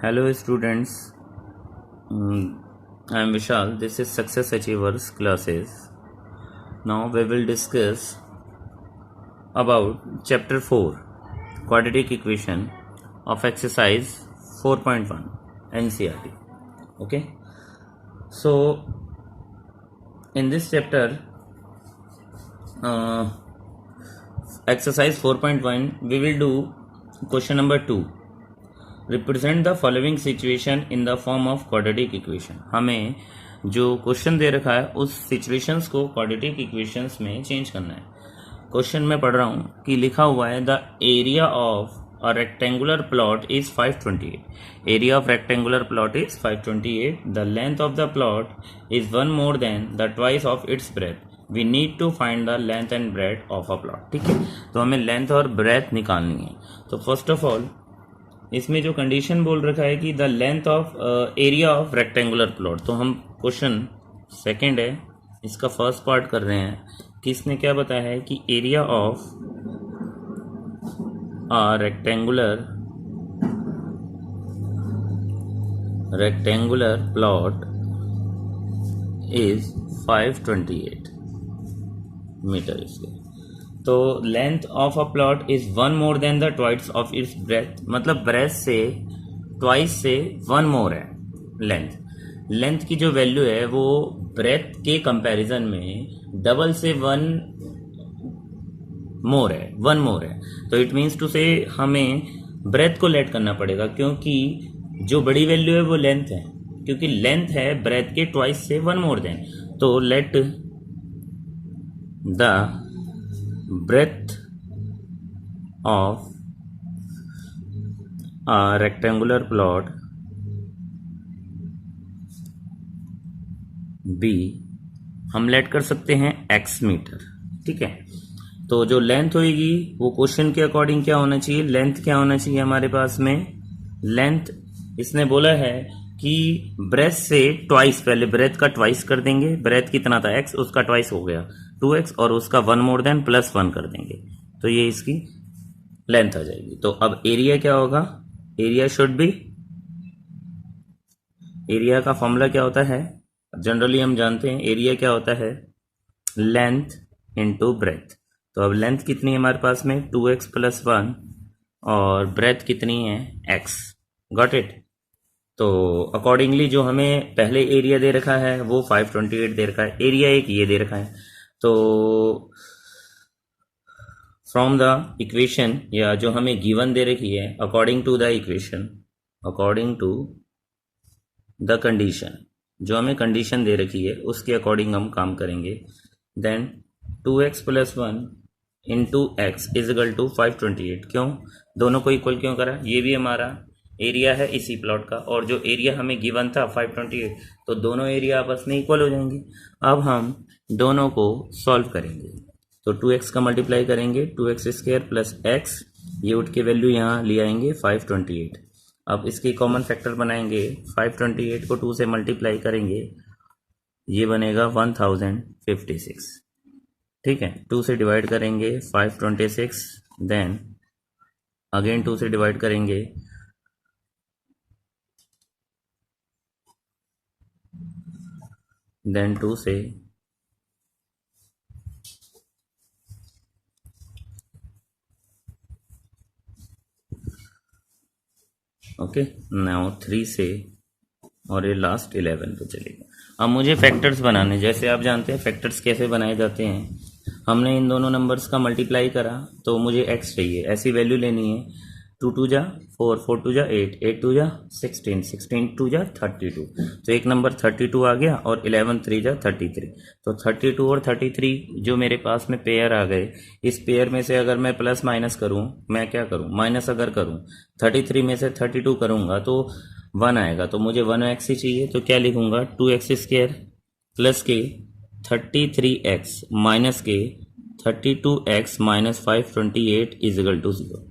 Hello students, I am Vishal. This is Success Achievers classes. Now we will discuss about chapter 4 quadratic equation of exercise 4.1 NCERT. Okay, so in this chapter exercise 4.1 we will do question number 2. Represent the following situation in the form of quadratic equation. हमें जो question दे रखा है उस situations को quadratic equations में change करना है। Question में पढ़ रहा हूँ कि लिखा हुआ है the area of a rectangular plot is 528। Area of rectangular plot is 528। The length of the plot is one more than the twice of its breadth. We need to find the length and breadth of a plot. ठीक है, तो हमें length और breath निकालनी है। तो first of all इसमें जो कंडीशन बोल रखा है कि the length of area of rectangular plot, तो हम क्वेश्चन सेकंड है इसका फर्स्ट पार्ट कर रहे हैं कि इसने क्या बताया है कि area of a rectangular plot is 528 metre square. तो length of a plot is one more than the twice of its breadth, मतलब ब्रेथ से ट्वाइस से वन मोर है लेंथ की जो वैल्यू है वो ब्रेथ के कंपैरिजन में डबल से वन मोर है। तो इट मीन्स टू से हमें ब्रेथ को लेट करना पड़ेगा क्योंकि जो बड़ी वैल्यू है वो लेंथ है, क्योंकि लेंथ है ब्रेथ के ट्वाइस से वन मोर देन। तो let the breadth of a rectangular plot B हम लेट कर सकते हैं x मीटर। ठीक है, तो जो लेंथ होगी वो क्वेश्चन के अकॉर्डिंग क्या होना चाहिए, लेंथ क्या होना चाहिए हमारे पास में। लेंथ इसने बोला है कि ब्रेथ से ट्वाइस, पहले ब्रेथ का ट्वाइस कर देंगे, ब्रेथ कितना था x, उसका ट्वाइस हो गया 2x और उसका वन मोर देन प्लस 1 कर देंगे, तो ये इसकी लेंथ आ जाएगी। तो अब एरिया क्या होगा, एरिया शुड बी, एरिया का फॉर्मूला क्या होता है, जनरली हम जानते हैं एरिया क्या होता है, लेंथ इनटू ब्रेथ। तो अब लेंथ कितनी है हमारे पास में 2x प्लस 1 और ब्रेथ कितनी है x। Got it. तो अकॉर्डिंगली जो हमें पहले एरिया दे रखा है वो 528 दे रखा है, एरिया एक ये दे रखा है। तो फ्रॉम द इक्वेशन या जो हमें गिवन दे रखी है according to the equation, according to the condition, जो हमें कंडीशन दे रखी है उसके अकॉर्डिंग हम काम करेंगे। Then 2x plus 1 into x is equal to 528। क्यों दोनों को इक्वल क्यों करा, ये भी हमारा एरिया है इसी प्लॉट का और जो एरिया हमें गिवन था 528, तो दोनों एरिया आपस में इक्वल हो जाएंगे। अब हम दोनों को सॉल्व करेंगे, तो 2x का मल्टीप्लाई करेंगे 2x स्क्वायर प्लस x, ये उठ के वैल्यू यहाँ ले आएंगे 528। अब इसकी कॉमन फैक्टर बनाएंगे, 528 को 2 से मल्टीप्लाई करेंगे, ये बनेगा 1056। ठीक है, 2 से डिवाइड करेंगे 526, देन अगेन 2 से डिवाइड करेंगे, देन 2 से ओके, नाउ 3 से और ये लास्ट 11 पे चलेगा। अब मुझे फैक्टर्स बनाने, जैसे आप जानते हैं फैक्टर्स कैसे बनाए जाते हैं, हमने इन दोनों नंबर्स का मल्टीप्लाई करा तो मुझे x चाहिए, ऐसी वैल्यू लेनी है। 2 2 जा 4, 4 2 जा 8, 8 2 जा 16, 16 2 जा 32। तो एक नंबर 32 आ गया और 11 3 जा 33। तो 32 और 33 जो मेरे पास में पेयर आ गए, इस पेयर में से अगर मैं प्लस माइनस करूं, मैं क्या करूं, माइनस अगर करूं 33 में से 32 करूंगा तो 1 आएगा, तो मुझे 1x ही चाहिए। तो क्या लिखूंगा 2x स्क्वायर प्लस के 33x माइनस के 32x minus 528 is equal to 0।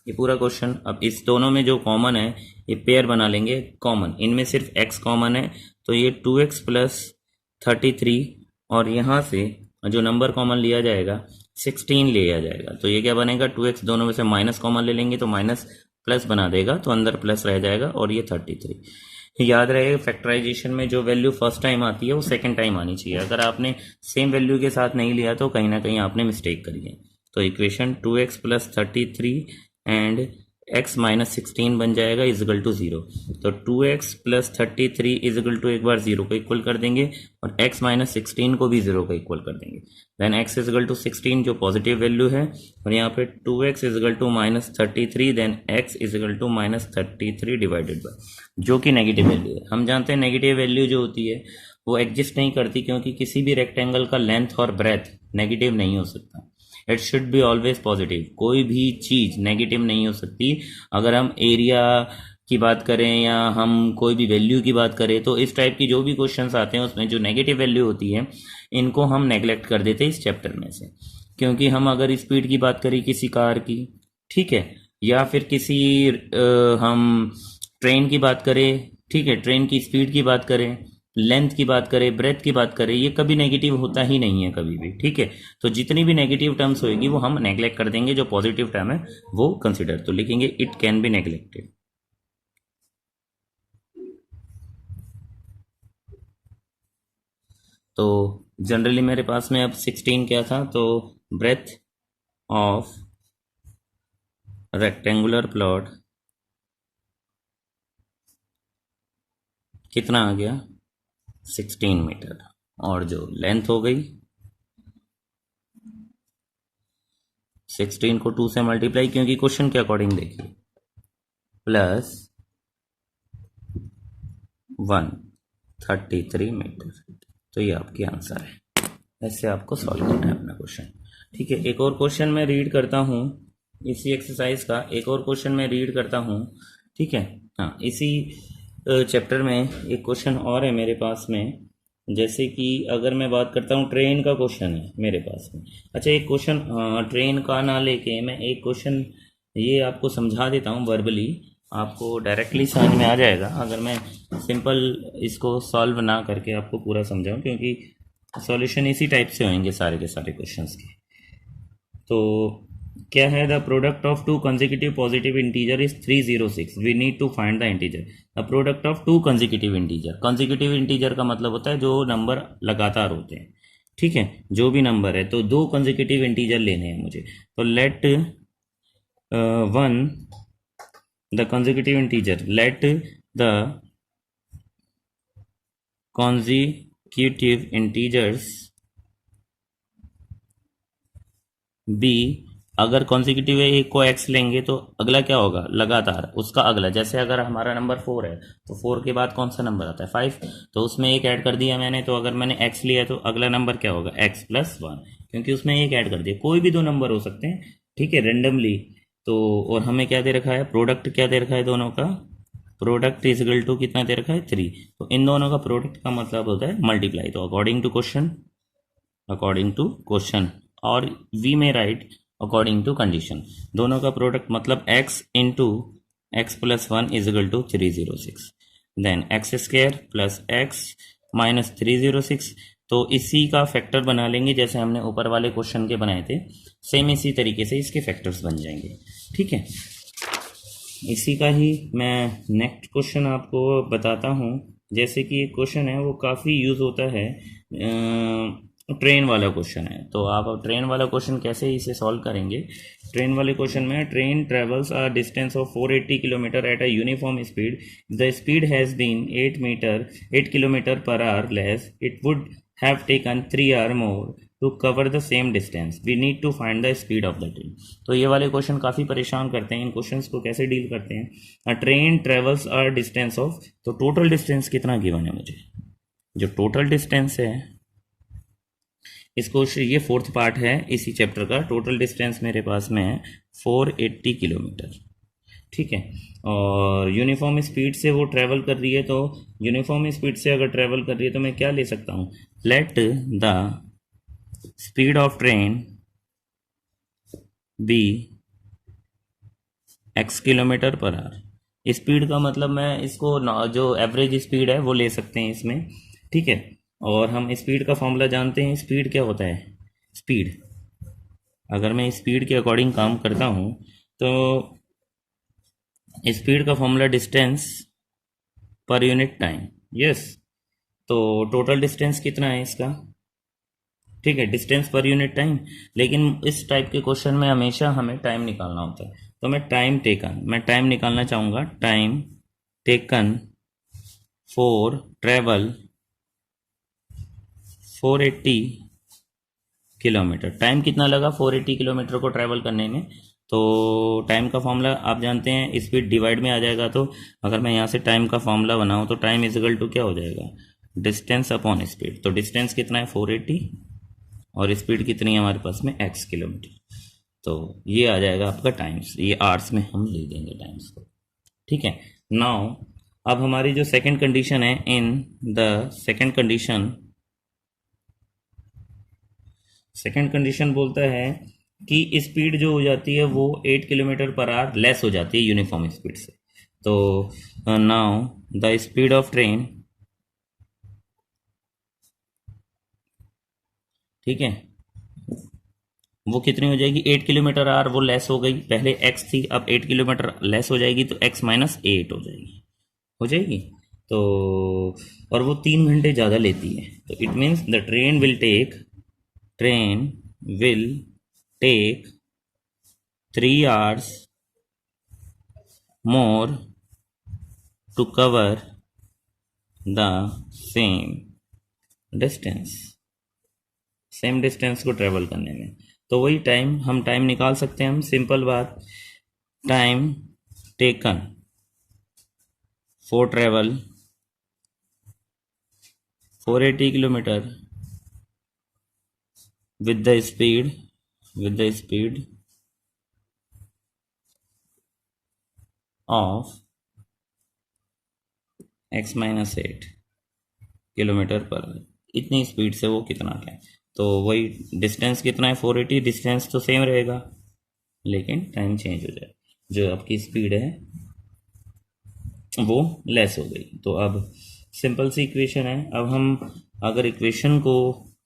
ये पूरा क्वेश्चन। अब इस दोनों में जो कॉमन है ये पेयर बना लेंगे कॉमन, इनमें सिर्फ x कॉमन है तो ये 2x प्लस 33 और यहाँ से जो नंबर कॉमन लिया जाएगा 16 लिया जाएगा, तो ये क्या बनेगा 2x, दोनों में से माइनस कॉमन ले लेंगे तो माइनस प्लस बना देगा तो अंदर प्लस रह जाएगा और ये 33। याद रहे फैक्टराइजेशन में जो वैल्यू फर्स्ट टाइम आती है वो सेकंड टाइम आनी चाहिए। अगर आपने सेम वैल्यू के साथ नहीं लिया तो कहीं ना कहीं आपने मिस्टेक करी है। तो equation 2x plus 33 and x minus 16 बन जाएगा इजिकल टू 0। तो 2x प्लस 33 इजिकल टू एक बार 0 को इक्वल कर देंगे और x माइनस 16 को भी 0 को इक्वल कर देंगे। देन x इजिकल टू 16 जो पॉजिटिव वैल्यू है और यहाँ पे 2x is equal to minus 33 then x is equal to minus 33 divided by जो कि नेगेटिव वैल्यू है। हम जानते हैं नेगेटिव वैल्यू जो होती है वो एग्जिस्ट नहीं करती, क्योंकि किसी भी रेक्टेंगल का लेंथ और ब्रेथ नेगेटिव नहीं हो सकता। It should be always positive. कोई भी चीज नेगेटिव नहीं हो सकती। अगर हम एरिया की बात करें या हम कोई भी वैल्यू की बात करें तो इस टाइप की जो भी क्वेश्चंस आते हैं उसमें जो नेगेटिव वैल्यू होती है इनको हम नेग्लेक्ट कर देते हैं इस चैप्टर में से। क्योंकि हम अगर स्पीड की बात करें किसी कार की, ठीक है, या फिर किसी हम ट्रेन की बात करें, ठीक है, ट्रेन की स्पीड की बात करें, लेंथ की बात करें, ब्रेथ की बात करें, ये कभी नेगेटिव होता ही नहीं है कभी भी, ठीक है। तो जितनी भी नेगेटिव टर्म्स होगी वो हम नेग्लेक्ट कर देंगे, जो पॉजिटिव टर्म है वो कंसिडर। तो लिखेंगे इट कैन बी नेग्लेक्टेड। तो जनरली मेरे पास में अब 16 क्या था, तो ब्रेथ ऑफ रेक्टेंगुलर प्लॉट कितना आ गया 16 मीटर, और जो लेंथ हो गई 16 को 2 से मल्टीप्लाई, क्योंकि क्वेश्चन के अकॉर्डिंग देखिए, प्लस 133 मीटर। तो ये आपकी आंसर है। ऐसे आपको सॉल्व करना है अपना क्वेश्चन, ठीक है। एक और क्वेश्चन मैं रीड करता हूँ इसी एक्सरसाइज का, एक और क्वेश्चन मैं रीड करता हूँ, ठीक है। हाँ, इसी चैप्टर में एक क्वेश्चन और है मेरे पास में। जैसे कि अगर मैं बात करता हूँ, ट्रेन का क्वेश्चन है मेरे पास में। अच्छा, एक क्वेश्चन ट्रेन का ना लेके मैं एक क्वेश्चन ये आपको समझा देता हूँ वर्बली, आपको डायरेक्टली समझ में आ जाएगा अगर मैं सिंपल इसको सॉल्व ना करके आपको पूरा समझाऊं, क्योंकि सॉल्यूशन इसी टाइप से होंगे सारे के सारे क्वेश्चंस के। तो क्या है, the product of two consecutive positive integer is 306। We need to find the integer. The product of two consecutive integer, consecutive integer का मतलब होता है जो नंबर लगातार होते हैं, ठीक है, जो भी नंबर है। तो 2 कंसेक्यूटिव इंटीजर लेने हैं मुझे। तो let one the consecutive integer, let the consecutive integers be, अगर कॉन्जिक्यूटिव है एक को x लेंगे तो अगला क्या होगा, लगातार उसका अगला। जैसे अगर हमारा नंबर 4 है तो 4 के बाद कौन सा नंबर आता है 5, तो उसमें एक ऐड कर दिया मैंने। तो अगर मैंने x लिया तो अगला नंबर क्या होगा x प्लस 1, क्योंकि उसमें एक ऐड कर दिया। कोई भी 2 नंबर हो सकते हैं, ठीक है, रेंडमली। तो और हमें क्या दे रखा है, प्रोडक्ट क्या दे रखा है दोनों का, प्रोडक्ट इजिकल टू कितना दे रखा है 3। तो इन दोनों का प्रोडक्ट का मतलब होता है मल्टीप्लाई। तो अकॉर्डिंग टू क्वेश्चन और we may write according to condition, दोनों का प्रोडक्ट मतलब x into x plus 1 is equal to 306, then x square plus x minus 306। तो इसी का फैक्टर बना लेंगे जैसे हमने ऊपर वाले क्वेश्चन के बनाए थे, सेम इसी तरीके से इसके फैक्टर्स बन जाएंगे, ठीक है। इसी का ही मैं नेक्स्ट क्वेश्चन आपको बताता हूँ। जैसे कि एक क्वेश्चन है वो काफ़ी यूज़ होता है, ट्रेन वाला क्वेश्चन है। तो आप ट्रेन वाला क्वेश्चन कैसे इसे सॉल्व करेंगे। ट्रेन वाले क्वेश्चन में, train travels a distance of 480 kilometre at a uniform speed, the speed has been 8 kilometre per hour less, it would have taken 3 hours more to cover the same distance. We need to find the speed of the train. तो ये वाले question काफ़ी परेशान करते हैं। इन questions को कैसे deal करते हैं, अ train travels a distance of, तो टोटल डिस्टेंस कितना गिवन है मुझे, जो टोटल डिस्टेंस है इसको, ये 4th पार्ट है इसी चैप्टर का। टोटल डिस्टेंस मेरे पास में है 480 किलोमीटर, ठीक है। और यूनिफॉर्म स्पीड से वो ट्रैवल कर रही है, तो यूनिफॉर्म स्पीड से अगर ट्रैवल कर रही है तो मैं क्या ले सकता हूँ, let the speed of train be x kilometre per hour. Speed का मतलब मैं इसको जो एवरेज स्पीड है वो ले सकते हैं इसमें, ठीक है। और हम स्पीड का फॉर्मूला जानते हैं। स्पीड क्या होता है, स्पीड, अगर मैं स्पीड के अकॉर्डिंग काम करता हूँ तो स्पीड का formula distance per unit time. Yes, तो टोटल डिस्टेंस कितना है इसका, ठीक है, डिस्टेंस पर यूनिट टाइम। लेकिन इस टाइप के क्वेश्चन में हमेशा हमें टाइम निकालना होता है, तो मैं टाइम निकालना चाहूँगा। Time taken for travel 480 kilometre. Time कितना लगा 480 किलोमीटर को ट्रैवल करने में, तो टाइम का फॉर्मूला आप जानते हैं, स्पीड डिवाइड में आ जाएगा। तो अगर मैं यहाँ से टाइम का फॉर्मूला बनाऊँ तो टाइम इज इक्वल टू क्या हो जाएगा, डिस्टेंस अपॉन स्पीड। तो डिस्टेंस कितना है 480 और स्पीड कितनी है हमारे पास में x किलोमीटर, तो ये आ जाएगा आपका टाइम्स, ये आवर्स में हम ले देंगे टाइम्स को, ठीक है। नाउ अब हमारी जो सेकंड कंडीशन है, इन द सेकंड कंडीशन बोलता है कि स्पीड जो हो जाती है वो 8 किलोमीटर पर आवर लेस हो जाती है यूनिफॉर्म स्पीड से। तो now the speed of train, ठीक है, वो कितनी हो जाएगी 8 किलोमीटर आवर, वो लेस हो गई, पहले x थी अब 8 किलोमीटर लेस हो जाएगी, तो x माइनस 8 हो जाएगी। तो और वो 3 घंटे ज़्यादा लेती है, तो it means the train will take 3 hours more to cover the same distance को ट्रेवल करने में। तो वही टाइम निकाल सकते हैं हम, सिंपल बात। Time taken for travel 480 kilometre with the speed of x minus 8 kilometre पर, इतनी स्पीड से वो कितना क्या है, तो वही डिस्टेंस कितना है 480, डिस्टेंस तो सेम रहेगा लेकिन टाइम चेंज हो जाए, जो आपकी स्पीड है वो लेस हो गई। तो अब सिंपल सी इक्वेशन है। अब हम अगर इक्वेशन को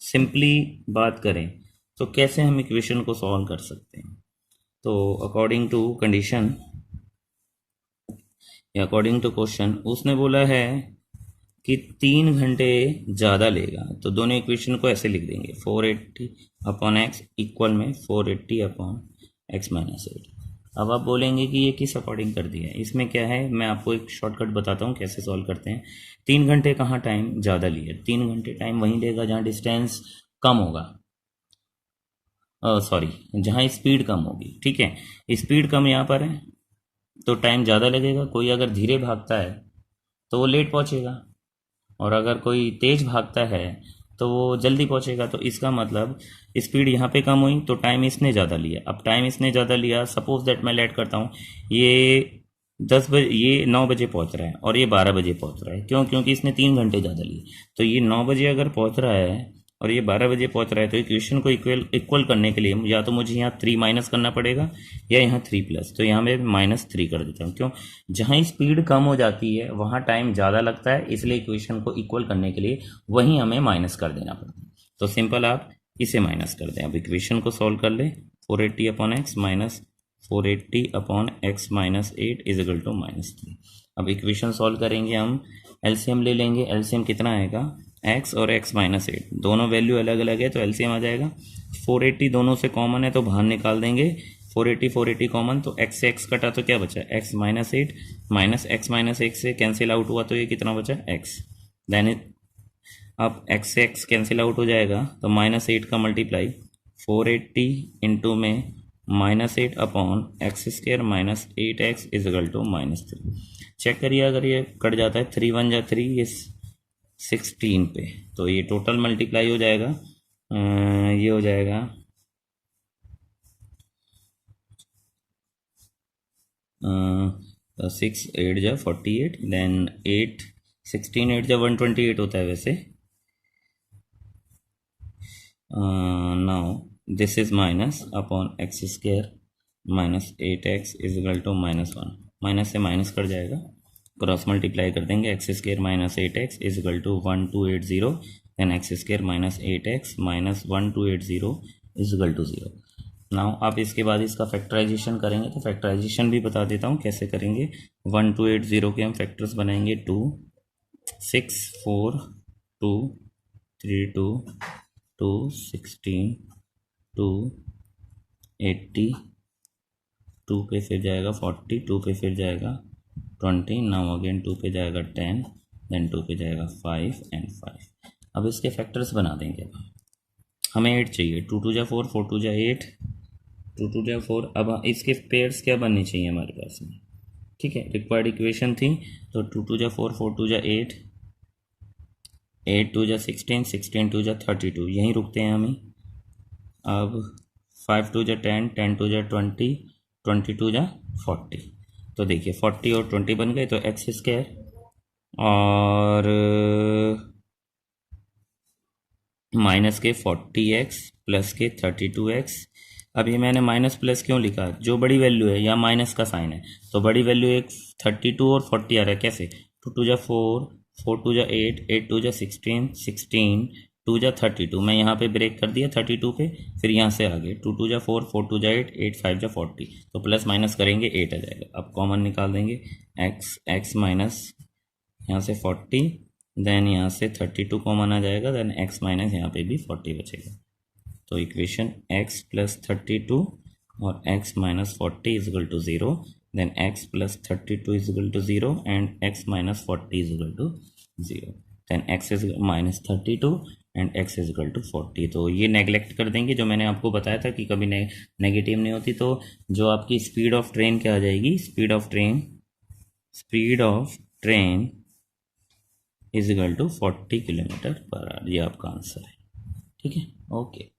सिंपली बात करें तो कैसे हम इक्वेशन को सॉल्व कर सकते हैं, तो अकॉर्डिंग टू कंडीशन या अकॉर्डिंग टू क्वेश्चन उसने बोला है कि 3 घंटे ज़्यादा लेगा, तो दोनों इक्वेशन को ऐसे लिख देंगे 480 अपॉन एक्स इक्वल में 480 अपॉन एक्स माइनस 8। अब आप बोलेंगे कि ये किस अकॉर्डिंग कर दिया है, इसमें क्या है, मैं आपको एक शॉर्टकट बताता हूँ कैसे सॉल्व करते हैं। 3 घंटे कहाँ टाइम ज़्यादा लिया, 3 घंटे टाइम वहीं लेगा जहाँ डिस्टेंस कम होगा, सॉरी जहाँ स्पीड कम होगी, ठीक है। स्पीड कम यहाँ पर है तो टाइम ज़्यादा लगेगा। कोई अगर धीरे भागता है तो वो लेट पहुँचेगा, और अगर कोई तेज भागता है तो वो जल्दी पहुंचेगा। तो इसका मतलब स्पीड यहाँ पे कम हुई तो टाइम इसने ज़्यादा लिया। अब टाइम इसने ज़्यादा लिया, सपोज दैट मैं लेट करता हूँ, ये 10 बजे, ये 9 बजे पहुंच रहा है और ये 12 बजे पहुंच रहा है, क्यों, क्योंकि इसने 3 घंटे ज़्यादा लिए। तो ये 9 बजे अगर पहुंच रहा है और ये 12 बजे पहुंच रहा है, तो इक्वेशन को इक्वल करने के लिए या तो मुझे यहाँ 3 माइनस करना पड़ेगा या यहाँ 3 प्लस। तो यहाँ मैं -3 कर देता हूँ, क्यों, जहाँ स्पीड कम हो जाती है वहाँ टाइम ज़्यादा लगता है, इसलिए इक्वेशन को इक्वल करने के लिए वहीं हमें माइनस कर देना पड़ता है। तो सिंपल आप इसे माइनस कर दें। अब इक्वेशन को सॉल्व कर ले, 480 upon x minus 480 upon x minus 8 is equal to -3। अब इक्वेशन सॉल्व करेंगे हम, एलसीएम ले लेंगे। एलसीएम कितना आएगा, x और x माइनस 8 दोनों वैल्यू अलग अलग है तो एलसीएम आ जाएगा। 480 दोनों से कॉमन है तो बाहर निकाल देंगे, 480 कॉमन, तो x से x कटा तो क्या बचा, x minus 8 minus x minus 1 से कैंसिल आउट हुआ तो ये कितना बचा x। देन अब x से x कैंसिल आउट हो जाएगा तो -8 का मल्टीप्लाई 480 इंटू में -8 upon x square minus 8x is equal to -3। Check करिए अगर ये कट जाता है 3 1 जा 3, ये 16 पे, तो ये टोटल मल्टीप्लाई हो जाएगा, ये हो जाएगा 6 8 जा 48, देन 8 16 8 जा 128 होता है वैसे। Now this is minus upon x square minus 8x is equal to -1, minus से माइनस कट जाएगा, क्रॉस मल्टीप्लाई कर देंगे, x square minus 8x is equal to 1280, then x square minus 8x minus 1280 is equal to 0। Now आप इसके बाद इसका factorisation करेंगे, तो फैक्टराइजेशन भी बता देता हूँ कैसे करेंगे। 1280 के हम फैक्टर्स बनाएंगे 2 6 4 2 3 2 2 16 2 80 2 पे फिर जाएगा 40, 2 पे फिर जाएगा 20, नाउ अगेन 2 पे जाएगा 10, देन 2 पे जाएगा 5 एंड 5। अब इसके फैक्टर्स बना देंगे। हमें 8 चाहिए, 2 2 जा 4, 4 2 जा 8, 2 2 जा 4। अब इसके पेयर्स क्या बननी चाहिए हमारे पास में, ठीक है, रिक्वायर्ड इक्वेशन थी। तो 2 2 जा 4, 4 2 जा 8, 8 2 जा 16, 16 2 जा 32, यहीं रुकते हैं हमें। अब 5 2 जा 10, 10 2 जा 20, 22 जा 40। तो देखिए 40 और 20 बन गए, तो एक्स स्क्वायर और माइनस के 40x प्लस के 32x। अब ये मैंने माइनस प्लस क्यों लिखा, जो बड़ी वैल्यू है या माइनस का साइन है, तो बड़ी वैल्यू एक 32 और 40 आ रहा है, कैसे, 2 2 जा 4, 4 2 जा 8, 8 2 जा 16, 16 2 जा 32, मैं यहाँ पे ब्रेक कर दिया 32 पे, फिर यहाँ से आगे 2 2 जा 4, 4 2 जा 8, 8 5 जा 40, तो प्लस माइनस करेंगे 8 आ जाएगा। अब कॉमन निकाल देंगे, x माइनस यहाँ से 40, देन यहाँ से 32 कॉमन आ जाएगा, देन x माइनस यहाँ पे भी 40 बचेगा। तो इक्वेशन x प्लस 32 और x minus 40 is equal to 0, then x plus 32 is equal to 0 and x minus 40 is equal to 0, then x is minus 32 and x is equal to 40। तो ये neglect कर देंगे, जो मैंने आपको बताया था कि कभी नेगेटिव नहीं होती। तो जो आपकी स्पीड ऑफ ट्रेन क्या आ जाएगी, speed of train is equal to 40 kilometre per hour, ये आपका आंसर है, ठीक है, ओके।